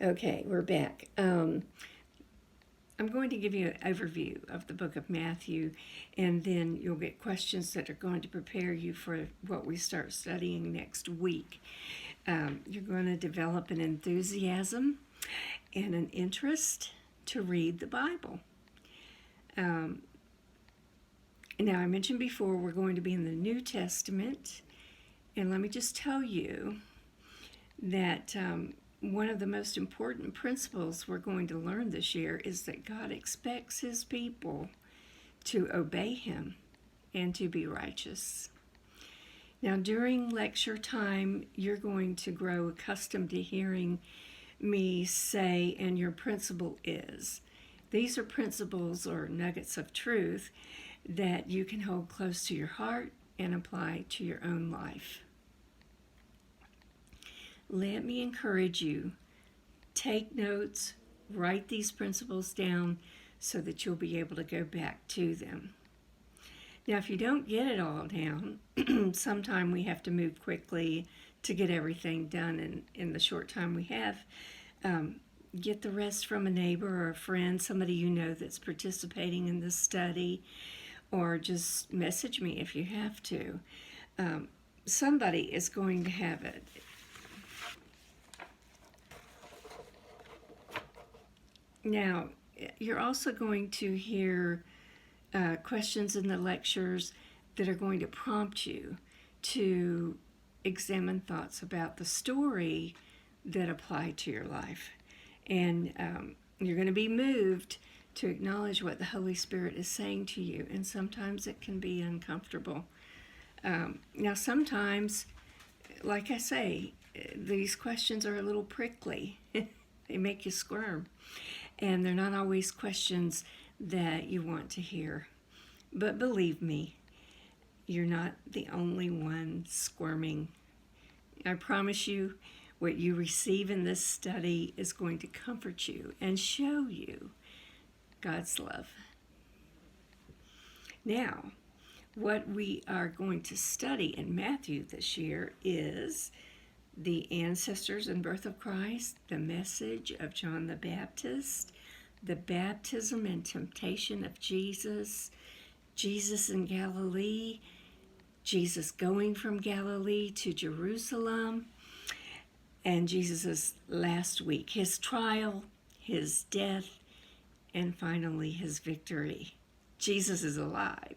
Okay, we're back. I'm going to give you an overview of the book of Matthew, and then you'll get questions that are going to prepare you for what we start studying next week. You're going to develop an enthusiasm and an interest to read the Bible. Now, I mentioned before we're going to be in the New Testament, and let me just tell you that one of the most important principles we're going to learn this year is that God expects His people to obey Him and to be righteous. Now, during lecture time, you're going to grow accustomed to hearing me say, and your principle is. These are principles or nuggets of truth that you can hold close to your heart and apply to your own life. Let me encourage you, take notes, write these principles down so that you'll be able to go back to them. Now, if you don't get it all down, sometime we have to move quickly to get everything done in the short time we have. Get the rest from a neighbor or a friend, somebody you know that's participating in this study, or just message me if you have to. Somebody is going to have it. Now, you're also going to hear questions in the lectures that are going to prompt you to examine thoughts about the story that apply to your life. And you're going to be moved to acknowledge what the Holy Spirit is saying to you. And sometimes it can be uncomfortable. Now, sometimes, like I say, these questions are a little prickly. They make you squirm. And they're not always questions that you want to hear. But believe me, you're not the only one squirming. I promise you, what you receive in this study is going to comfort you and show you God's love. Now, what we are going to study in Matthew this year is the ancestors and birth of Christ, the message of John the Baptist, the baptism and temptation of Jesus, Jesus in Galilee, Jesus going from Galilee to Jerusalem, and Jesus' last week, his trial, his death, and finally his victory. Jesus is alive.